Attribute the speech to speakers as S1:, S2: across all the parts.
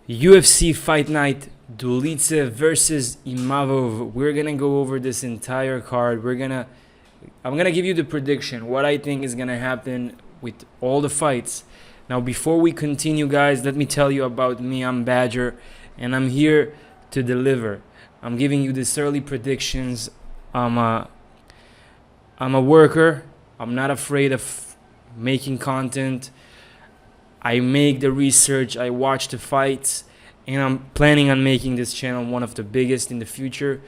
S1: UFC Fight Night, Dolidze versus Imavov. We're gonna go over this entire card. I'm gonna give you the prediction, what I think is gonna happen with all the fights. Now, before we continue, guys, let me tell you about me. I'm Badger, and I'm here to deliver. I'm giving you this early predictions. I'm a worker. I'm not afraid of making content. I make the research, I watch the fights, and I'm planning on making this channel one of the biggest in the future.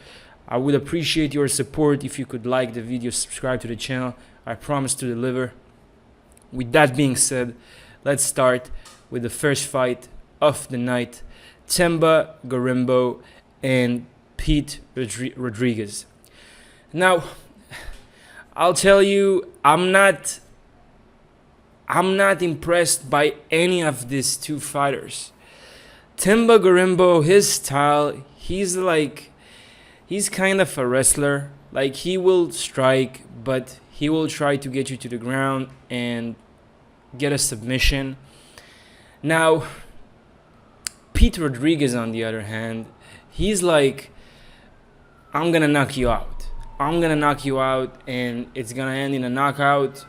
S1: I would appreciate your support if you could like the video, subscribe to the channel. I promise to deliver. With that being said, let's start with the first fight of the night. Themba Gorimbo and Pete Rodriguez. Now, I'll tell you, I'm not impressed by any of these two fighters. Themba Gorimbo, his style, he's kind of a wrestler. Like, he will strike, but he will try to get you to the ground and get a submission. Now, Pete Rodriguez, on the other hand, he's like, I'm gonna knock you out. I'm gonna knock you out, and it's gonna end in a knockout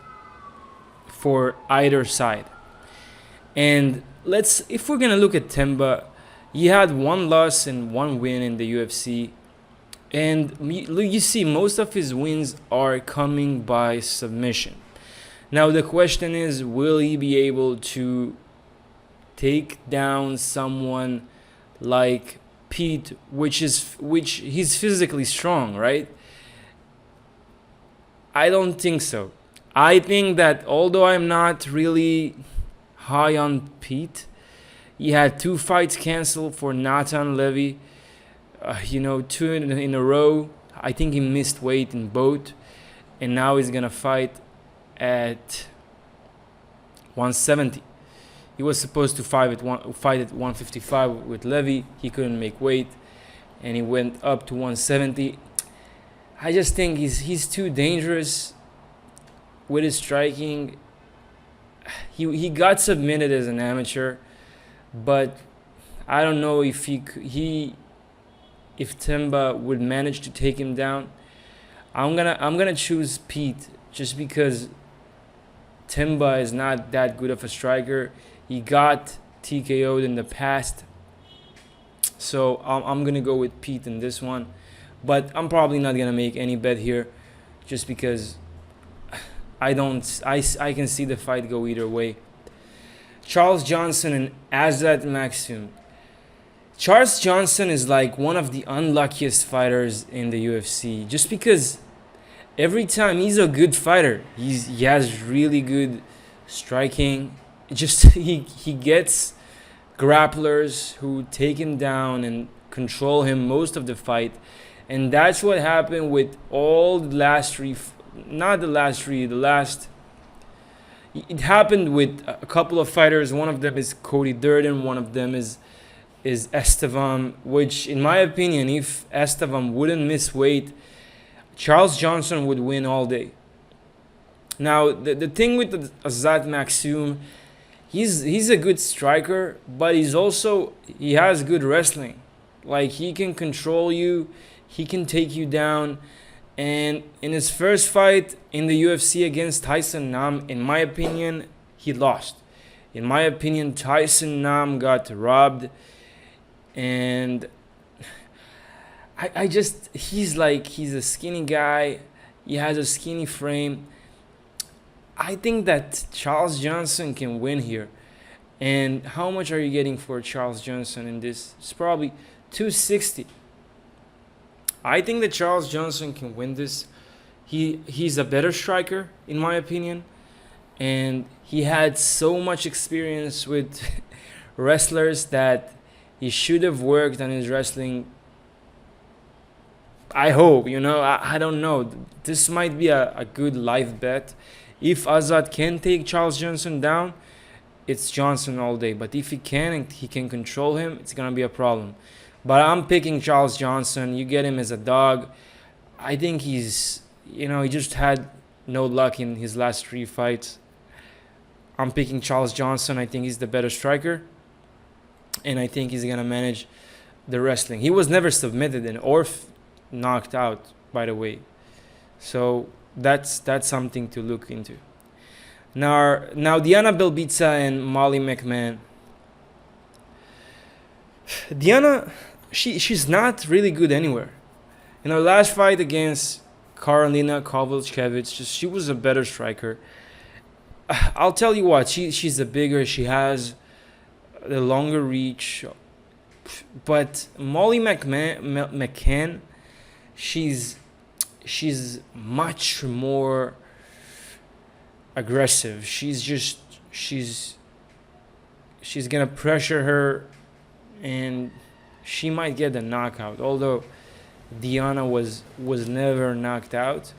S1: for either side. And if we're gonna look at Themba, he had one loss and one win in the UFC, and you see most of his wins are coming by submission. Now the question is, will he be able to take down someone like Pete, which he's physically strong, right? I don't think so. I think that although I'm not really high on Pete, he had 2 fights canceled for Natan Levy, 2 in a row. I think he missed weight in both, and now he's gonna fight at 170. He was supposed to fight at 155 with Levy. He couldn't make weight, and he went up to 170. I just think he's too dangerous with his striking. He got submitted as an amateur, but I don't know if Themba would manage to take him down. I'm gonna choose Pete just because Themba is not that good of a striker. He got TKO'd in the past, so I'm gonna go with Pete in this one. But I'm probably not gonna make any bet here, just because I can see the fight go either way. Charles Johnson and Azat Maksum. Charles Johnson is like one of the unluckiest fighters in the UFC, just because every time he's a good fighter, he has really good striking. Just he gets grapplers who take him down and control him most of the fight, and that's what happened with all the last three. It happened with a couple of fighters. One of them is Cody Durden. One of them is Estevam, which, in my opinion, if Estevam wouldn't miss weight, Charles Johnson would win all day. Now, the thing with Azat Maksum, he's a good striker, but he has good wrestling. Like, he can control you, he can take you down. And in his first fight in the UFC against Tyson Nam, in my opinion, he lost. In my opinion, Tyson Nam got robbed. And he's a skinny guy. He has a skinny frame. I think that Charles Johnson can win here. And how much are you getting for Charles Johnson in this? It's probably 260. I think that Charles Johnson can win this. He's a better striker, in my opinion, and he had so much experience with wrestlers that he should have worked on his wrestling. I hope, I don't know. This might be a good live bet. If Azat can take Charles Johnson down, it's Johnson all day. But if he can and he can control him, it's going to be a problem. But I'm picking Charles Johnson. You get him as a dog. I think he just had no luck in his last 3 fights. I'm picking Charles Johnson. I think he's the better striker. and I think he's gonna manage the wrestling. He was never submitted or knocked out, by the way. So that's something to look into. Now Diana Belbita and Molly McCann. Diana, she's not really good anywhere. In her last fight against Karolina Kowalkiewicz, she was a better striker. I'll tell you what, she's the bigger, she has the longer reach. But Molly McCann, she's much more aggressive. She's gonna pressure her, and she might get a knockout. Although Diana was never knocked out.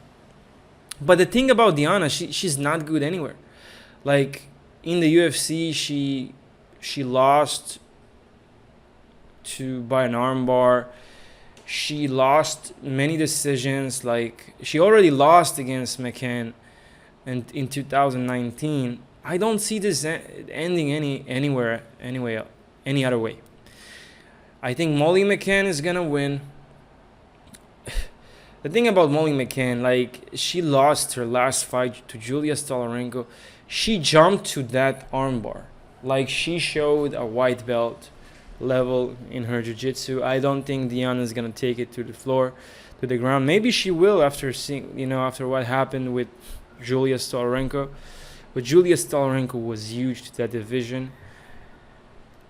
S1: But the thing about Diana, she's not good anywhere. Like in the UFC, she lost by an armbar. She lost many decisions. Like she already lost against McCann in 2019. I don't see this ending any other way. I think Molly McCann is gonna win. The thing about Molly McCann, like she lost her last fight to Julija Stolarenko. She jumped to that armbar, like she showed a white belt level in her jiu-jitsu. I don't think Diana is gonna take it to the floor, to the ground. Maybe she will after seeing, after what happened with Julija Stolarenko. But Julija Stolarenko was huge to that division.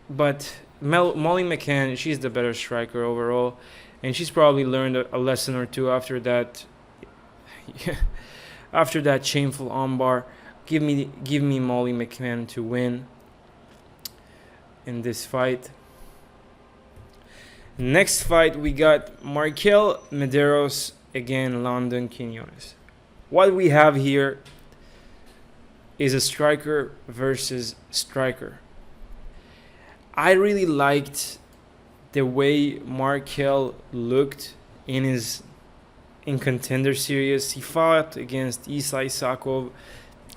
S1: But Molly McCann, she's the better striker overall, and she's probably learned a lesson or two after that. After that shameful armbar. Give me Molly McCann to win in this fight. Next fight, we got Markel Mederos against London Quinones. What we have here is a striker versus striker. I really liked the way Markel looked in Contender Series. He fought against Salikhov,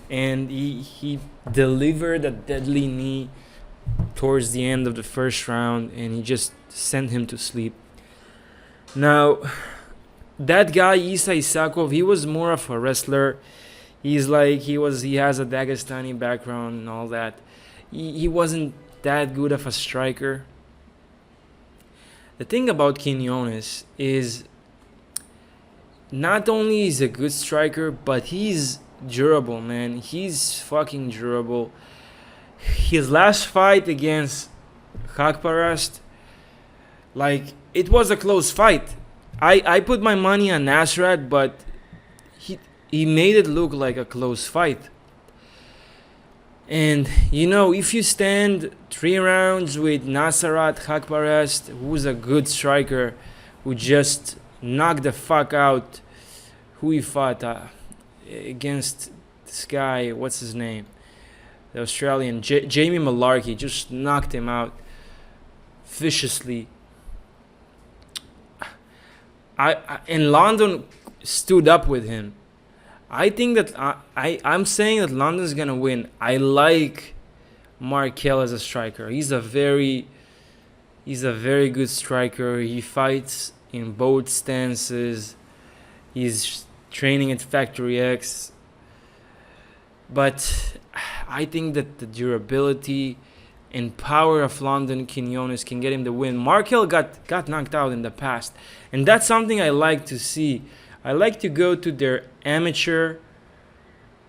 S1: and he delivered a deadly knee towards the end of the first round, and he just sent him to sleep. Now, that guy Salikhov, he was more of a wrestler. He has a Dagestani background and all that. He wasn't that good of a striker. The thing about Quinones is not only is a good striker, but he's durable, man. He's fucking durable. His last fight against Khakparast, like, it was a close fight. I put my money on Nasrat, but he made it look like a close fight. And, if you stand 3 rounds with Nasrat Khakparast, who's a good striker, who just knocked the fuck out who he fought against this guy, what's his name? The Australian, Jamie Malarkey, just knocked him out viciously. And London stood up with him. I think that I'm saying that London's gonna win. I like Markel as a striker. He's a very good striker. He fights in both stances. He's training at Factory X. But I think that the durability and power of London Quinones can get him the win. Markel got knocked out in the past, and that's something I like to see. I like to go to their amateur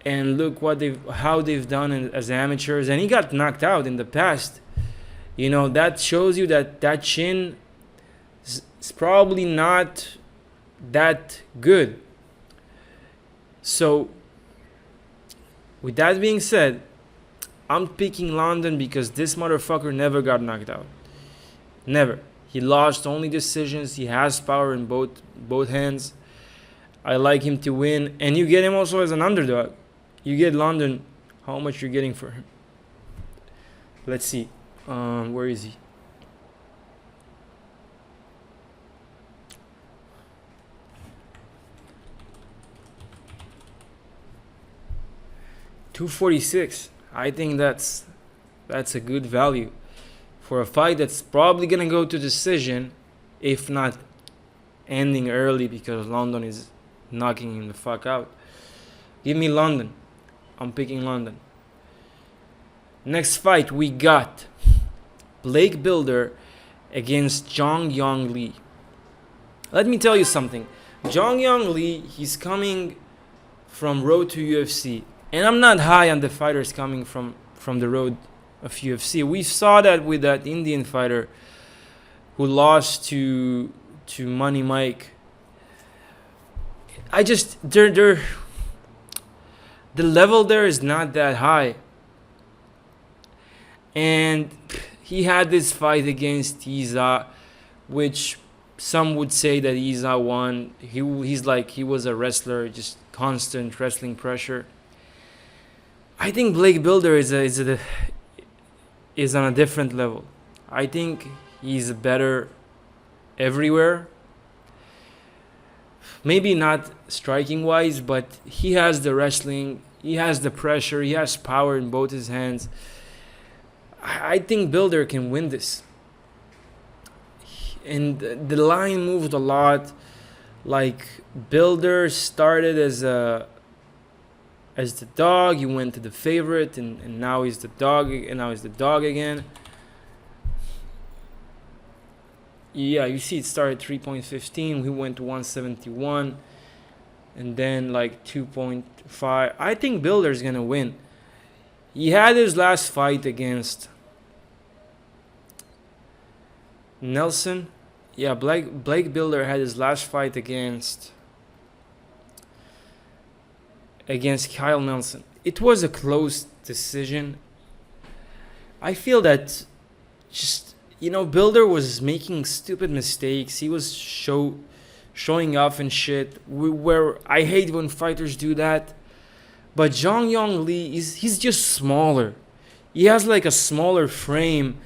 S1: and look how they've done as amateurs, and he got knocked out in the past. That shows you that chin is probably not that good. So, with that being said, I'm picking London because this motherfucker never got knocked out. Never. He lost only decisions. He has power in both hands. I like him to win. And you get him also as an underdog. You get London, how much you're getting for him. Let's see. Where is he? $246. I think that's a good value for a fight that's probably gonna go to decision, if not ending early because London is knocking him the fuck out. Give me London. I'm picking London. Next fight we got Blake Bilder against Jeong Lee. Let me tell you something. Jeong Lee, he's coming from road to UFC. And I'm not high on the fighters coming from the road of UFC. We saw that with that Indian fighter who lost to Money Mike. The level there is not that high. And he had this fight against Isa, which some would say that Isa won. He was a wrestler, just constant wrestling pressure. I think Blake Bilder is on a different level. I think he's better everywhere. Maybe not striking wise, but he has the wrestling, he has the pressure, he has power in both his hands. I think Bilder can win this. And the line moved a lot. Like, Bilder started as the dog, he went to the favorite, and now he's the dog, and now he's the dog again. Yeah, you see it started 3.15, we went to 171, and then like 2.5. I think Bilder's gonna win. He had his last fight against Nelson. Yeah, Blake Bilder had his last fight against Kyle Nelson. It was a close decision. I feel that Bilder was making stupid mistakes. He was showing off and shit. Where I hate when fighters do that. But Jeong Lee, he's just smaller. He has like a smaller frame.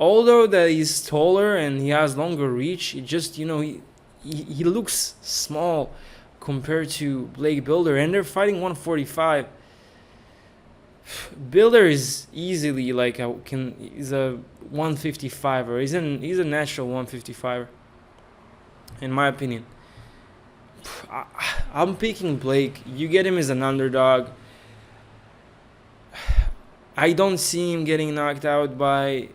S1: Although that he's taller and he has longer reach, it just, he looks small compared to Blake Bilder. And they're fighting 145. Bilder is easily he's a 155er. He's a natural 155er, in my opinion. I'm picking Blake. You get him as an underdog. I don't see him getting knocked out by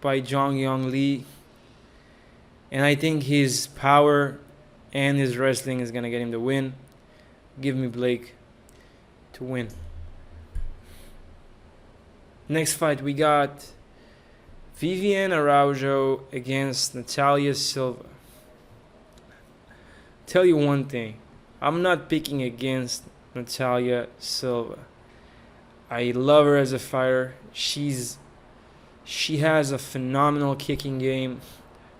S1: Jeong Lee, and I think his power and his wrestling is gonna get him the win. Give me Blake to win. Next fight we got Viviane Araujo against Natália Silva. Tell you one thing, I'm not picking against Natália Silva. I love her as a fighter. She has a phenomenal kicking game.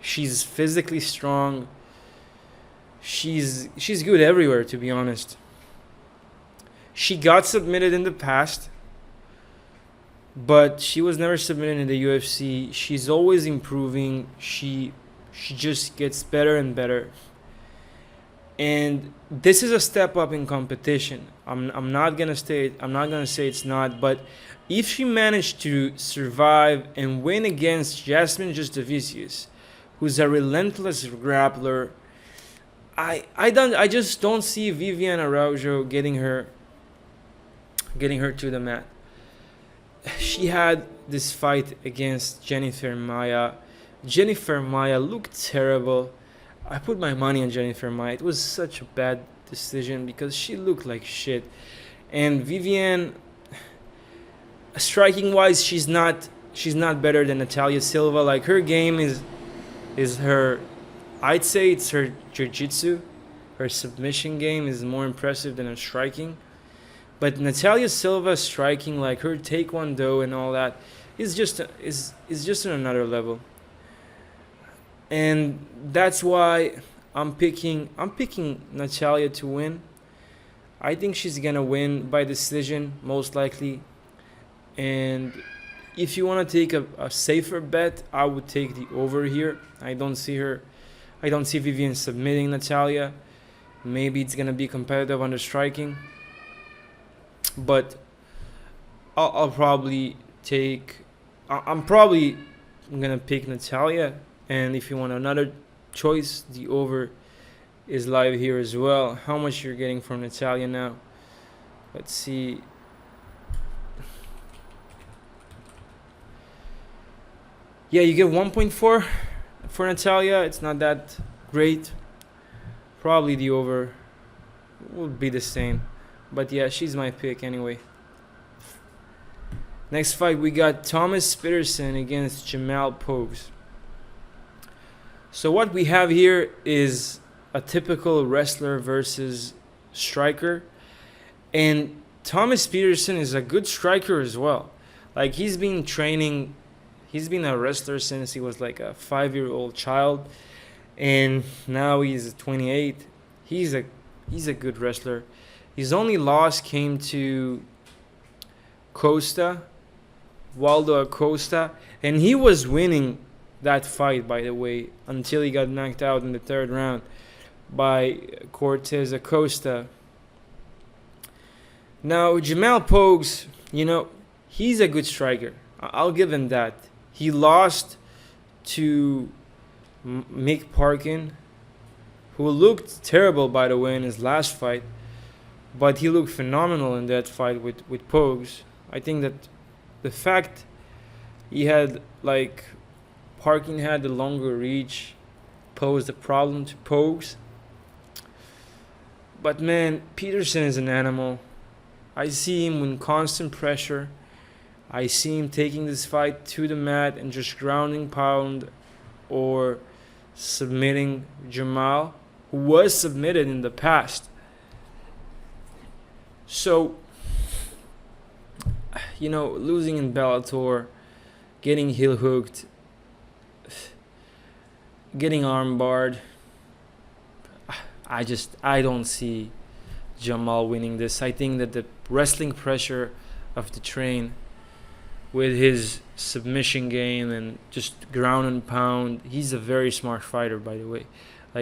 S1: She's physically strong. She's good everywhere, to be honest. She got submitted in the past, but she was never submitted in the UFC. She's always improving. She just gets better and better. And this is a step up in competition. I'm not gonna say it's not, but if she managed to survive and win against Jasmine Justavicius, who's a relentless grappler, I just don't see Viviane Araujo getting her to the mat. She had this fight against Jennifer Maia. Jennifer Maia looked terrible. I put my money on Jennifer Maia. It was such a bad decision because she looked like shit. And Viviane, striking wise, she's not better than Natália Silva. Like, her game is her, I'd say it's her jiu-jitsu. Her submission game is more impressive than her striking. But Natália Silva striking, like her taekwondo and all that, is just on another level. And that's why I'm picking Natália to win. I think she's gonna win by decision, most likely. And if you want to take a safer bet, I would take the over here. I don't see Viviane submitting Natália. Maybe it's gonna be competitive on the striking, but I'm probably I'm gonna pick Natália. And if you want another choice, the over is live here as well. How much you're getting from Natália now? Let's see. Yeah, you get 1.4 for Natália. It's not that great. Probably the over would be the same. But yeah, she's my pick anyway. Next fight, we got Thomas Petersen against Jamal Pogues. So what we have here is a typical wrestler versus striker. And Thomas Petersen is a good striker as well. Like, he's been training, he's been a wrestler since he was like a 5-year-old child. And now he's 28. He's a good wrestler. His only loss came to Waldo Acosta, and he was winning that fight, by the way, until he got knocked out in the third round by Cortez Acosta. Now, Jamal Pogues, he's a good striker. I'll give him that. He lost to Mick Parkin, who looked terrible, by the way, in his last fight, but he looked phenomenal in that fight with Pogues. I think that the fact he had, Parkin had the longer reach posed a problem to Pogues. But man, Petersen is an animal. I see him with constant pressure. I see him taking this fight to the mat and just grounding pound or submitting Jamal, who was submitted in the past. So, losing in Bellator, getting heel hooked, getting arm barred, I don't see Jamal winning this. I think that the wrestling pressure of the train with his submission game and just ground and pound, he's a very smart fighter, by the way.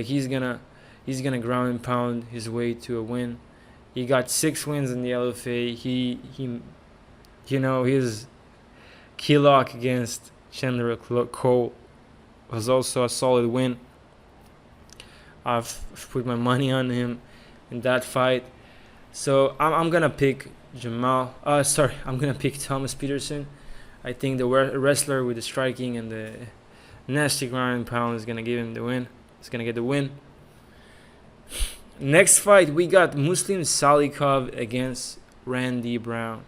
S1: He's gonna ground and pound his way to a win. He got 6 wins in the LFA. His key lock against Chandler Cole was also a solid win. I've put my money on him in that fight. So I'm gonna pick I'm gonna pick Thomas Petersen. I think the wrestler with the striking and the nasty ground and pound is gonna give him the win. He's gonna get the win. Next fight, we got Muslim Salikhov against Randy Brown.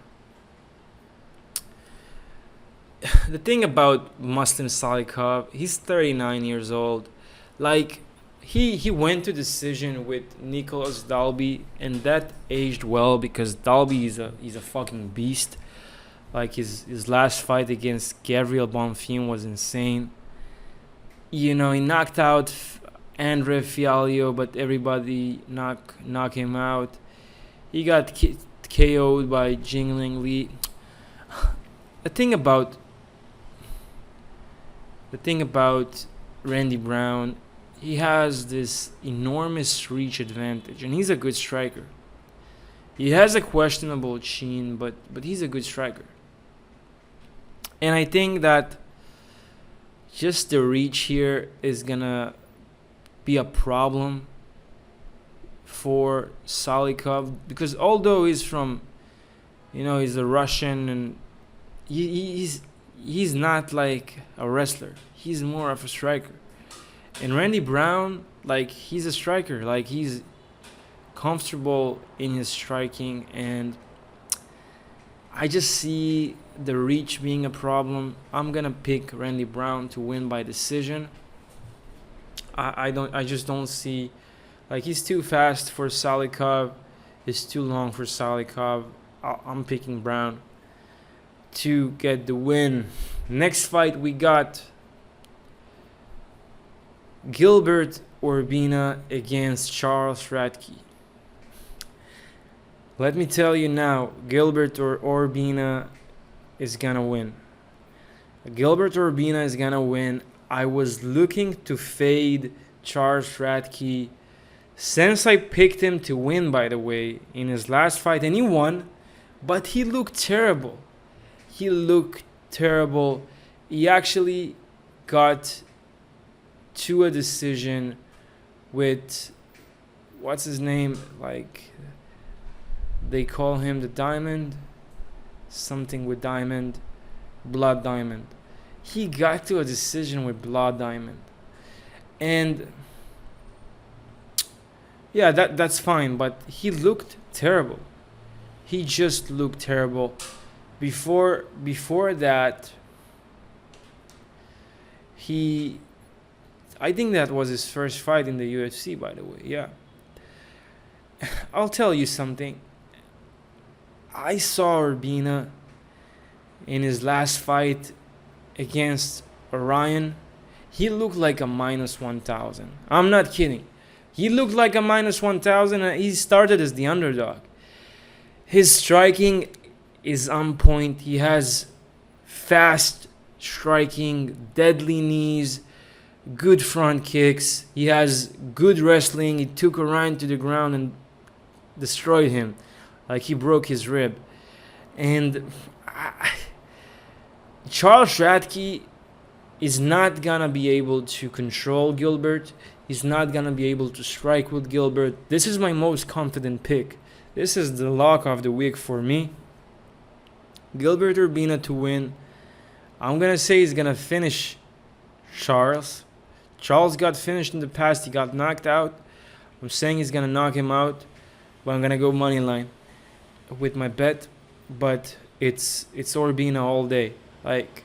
S1: The thing about Muslim Salikhov, he's 39 years old. He went to decision with Nicholas Dalby, and that aged well because Dalby is a fucking beast. His last fight against Gabriel Bonfim was insane. He knocked out Andre Fialio, but everybody knock him out. He got KO'd by Jingling Lee. The thing about Randy Brown, he has this enormous reach advantage, and he's a good striker. He has a questionable chin, but he's a good striker. And I think that just the reach here is gonna be a problem for Salikhov, because although he's from, he's a Russian, and he's not like a wrestler. He's more of a striker. And Randy Brown, he's a striker. He's comfortable in his striking, and I just see the reach being a problem. I'm gonna pick Randy Brown to win by decision. I just don't see, he's too fast for Salikhov. He's too long for Salikhov. I'm picking Brown to get the win. Next fight, we got Gilbert Urbina against Charles Radtke. Let me tell you now, Gilbert Urbina is gonna win. Gilbert Urbina is gonna win. I was looking to fade Charles Radtke since I picked him to win, by the way, in his last fight, and he won, but he looked terrible. He actually got to a decision with, what's his name? Like, they call him the Diamond, something with Diamond, Blood Diamond. He got to a decision with Blood Diamond, and yeah, that's fine. But he looked terrible. He just looked terrible. Before that, I think that was his first fight in the UFC, by the way. Yeah. I'll tell you something. I saw Urbina in his last fight against Orion. He looked like a minus 1,000. I'm not kidding. He looked like a minus 1,000, and he started as the underdog. His striking is on point. He has fast striking, deadly knees, good front kicks. He has good wrestling. He took Orion to the ground and destroyed him. Like, he broke his rib. And Charles Radtke is not gonna be able to control Gilbert. He's not gonna be able to strike with Gilbert. This is my most confident pick. This is the lock of the week for me. Gilbert Urbina to win. I'm gonna say he's gonna finish Charles. Charles got finished in the past. He got knocked out. I'm saying he's gonna knock him out, but I'm gonna go money line with my bet. But it's Urbina all day, like,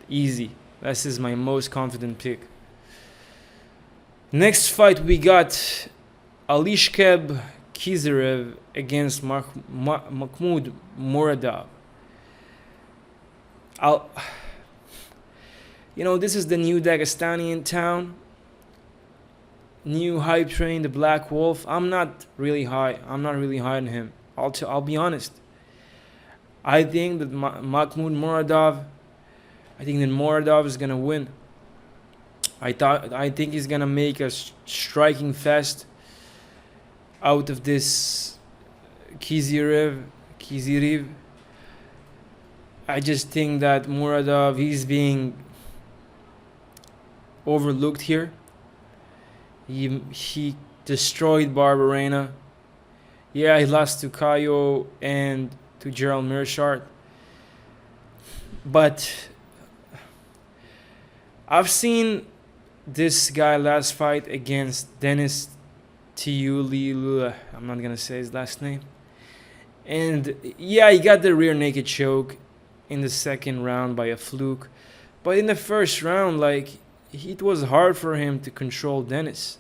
S1: easy. This is my most confident pick. Next fight we got Aliaskhab Khizriev against Makhmud Muradov. This is the new Dagestani in town. New hype train, the Black Wolf. I'm not really high on him. I'll be honest. I think that Makhmud Muradov. I think that Muradov is gonna win. I think he's gonna make a striking fest out of this Khizriev. I just think that Muradov, he's being overlooked here. He destroyed Barberena. Yeah, he lost to Kayo and to Gerald Mearshart. But I've seen this guy last fight against Dennis Tiuli. I'm not gonna say his last name. And yeah, he got the rear naked choke in the second round by a fluke. But in the first round, like, it was hard for him to control Dennis.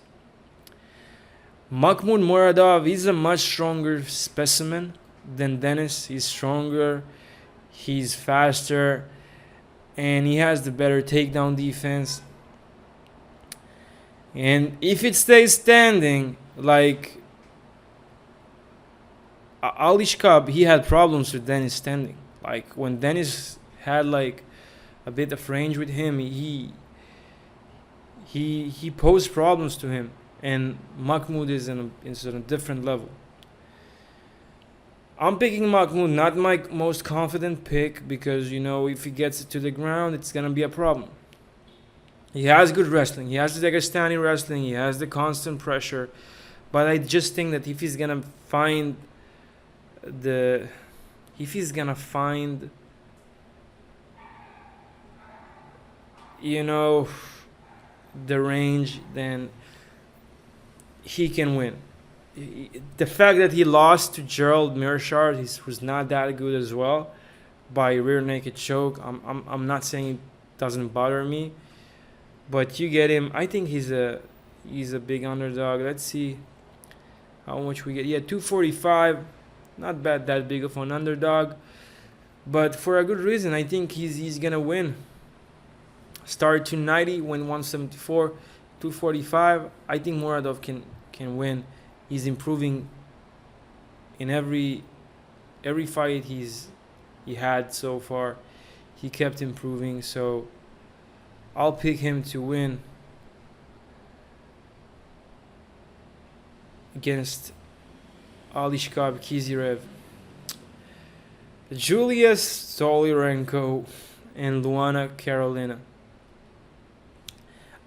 S1: Makhmud Muradov, he's a much stronger specimen than Dennis. He's stronger, he's faster, and he has the better takedown defense. And if it stays standing, like, Aliaskhab, he had problems with Dennis standing. Like, when Dennis had like a bit of range with him, he posed problems to him. And Makhmud is in a different level. I'm picking Makhmud, not my most confident pick, because, if he gets it to the ground, it's going to be a problem. He has good wrestling. He has the Dagestani wrestling. He has the constant pressure. But I just think that if he's going to find the range, then he can win. The fact that he lost to Gerald Mearshart, who's not that good as well, by rear naked choke, I'm not saying it doesn't bother me, but you get him. I think he's a big underdog. Let's see how much we get. Yeah, 245, not bad, that big of an underdog, but for a good reason. I think he's gonna win. Started 290, win 174, 245. I think Muradov can win. He's improving in every fight he had so far. He kept improving, so I'll pick him to win against Aliaskhab Khizriev. Julija Stoliarenko and Luana Carolina.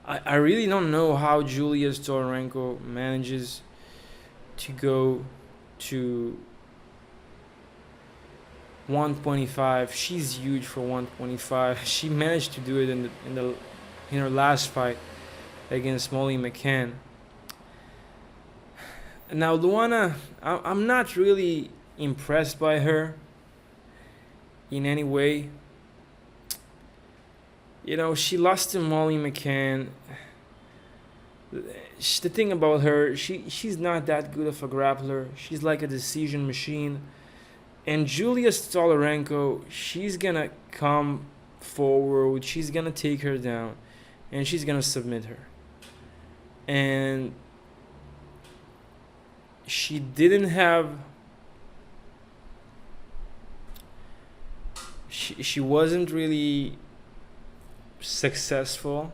S1: I really don't know how Julia Stolarenko manages to go to 125. She's huge for 125. She managed to do it in her last fight against Molly McCann. Now Luana, I'm not really impressed by her in any way. You know, she lost to Molly McCann. The thing about her, she's not that good of a grappler. She's like a decision machine. And Julia Stolarenko, she's gonna come forward, she's gonna take her down, and she's gonna submit her. And she didn't have. She wasn't really successful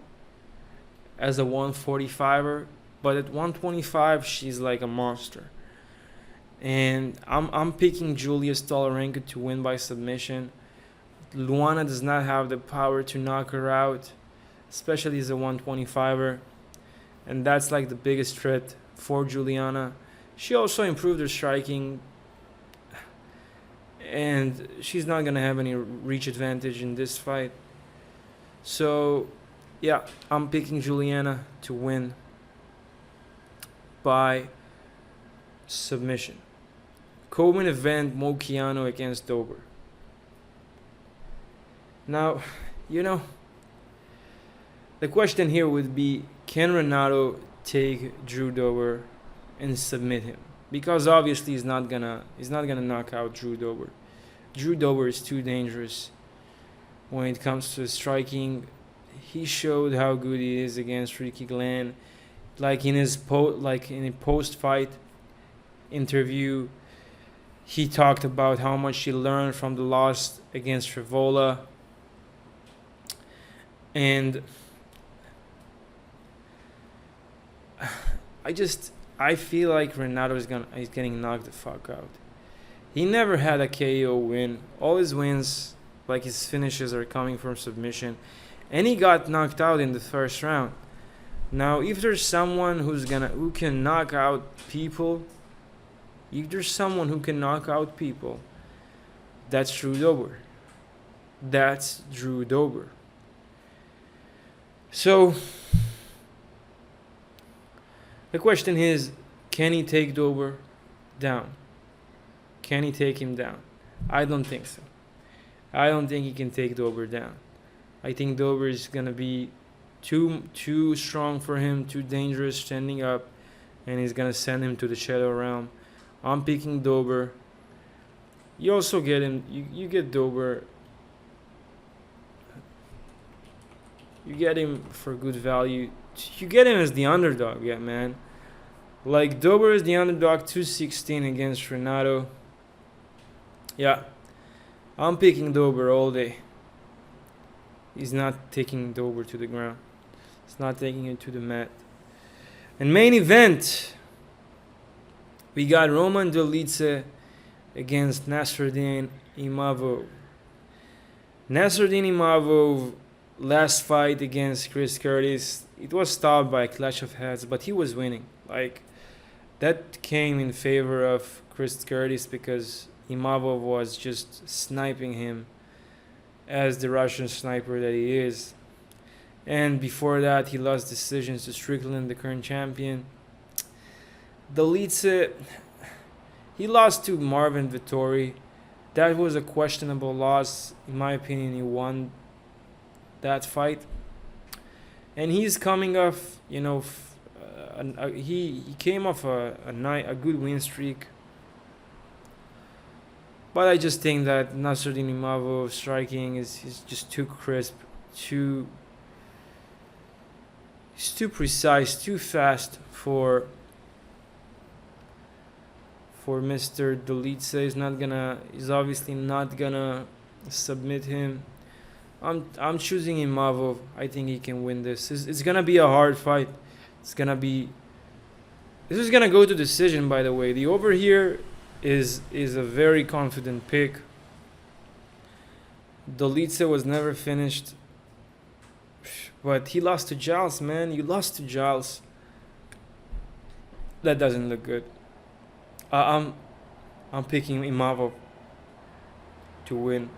S1: as a 145er, but at 125 she's like a monster. And I'm picking Julia Stolarenko to win by submission. Luana does not have the power to knock her out, especially as a 125er, and that's like the biggest threat for Juliana. She also improved her striking, and she's not gonna have any reach advantage in this fight. So, yeah, I'm picking Juliana to win by submission. Co-main event, Moicano against Dober. Now, you know, the question here would be, can Renato take Drew Dober and submit him? Because obviously he's not gonna knock out Drew Dober. Drew Dober is too dangerous when it comes to striking. He showed how good he is against Ricky Glenn. Like in a post-fight interview, he talked about how much he learned from the loss against Frivola. And I feel like Renato is getting knocked the fuck out. He never had a KO win. All his wins, like his finishes, are coming from submission. And he got knocked out in the first round. Now, if there's someone who can knock out people, that's Drew Dober. That's Drew Dober. So, the question is, can he take Dober down? Can he take him down? I don't think so. I don't think he can take Dober down. I think Dober is going to be too strong for him, too dangerous standing up, and he's going to send him to the shadow realm. I'm picking Dober. You also get him, you get Dober. You get him for good value. You get him as the underdog, yeah, man. Like, Dober is the underdog, 216 against Renato. Yeah, I'm picking Dober all day. He's not taking Dober to the ground. He's not taking it to the mat. And main event, we got Roman Dolidze against Nassourdine Imavov. Nassourdine Imavov, last fight against Chris Curtis, it was stopped by a clash of heads, but he was winning. Like, that came in favor of Chris Curtis because Imavov was just sniping him as the Russian sniper that he is. And before that, he lost decisions to Strickland, the current champion. Dolidze, he lost to Marvin Vettori. That was a questionable loss. In my opinion, he won that fight. And he's coming off, he came off a good win streak. But I just think that Nassourdine Imavov striking is just too crisp, he's too precise, too fast for Mr. Dolidze. He's obviously not gonna submit him. I'm choosing Imavov. I think he can win this. It's gonna be a hard fight. This is gonna go to decision, by the way. The over here is a very confident pick. Dolidze was never finished But he lost to Giles, man. You lost to Giles. That doesn't look good. I'm picking Imavov to win.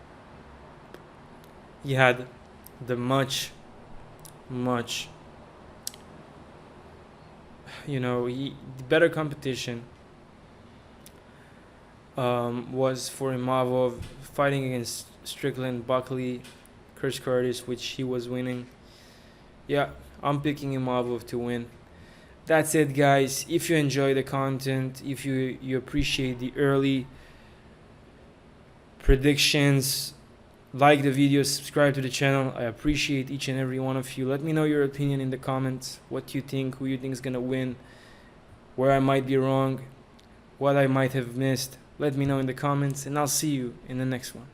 S1: He had the much, the better competition was for Imavov, fighting against Strickland, Buckley, Chris Curtis, which he was winning. Yeah, I'm picking Imavov to win. That's it, guys. If you enjoy the content, if you appreciate the early predictions, like the video, subscribe to the channel. I appreciate each and every one of you. Let me know your opinion in the comments. What you think, who you think is going to win, where I might be wrong, what I might have missed. Let me know in the comments, and I'll see you in the next one.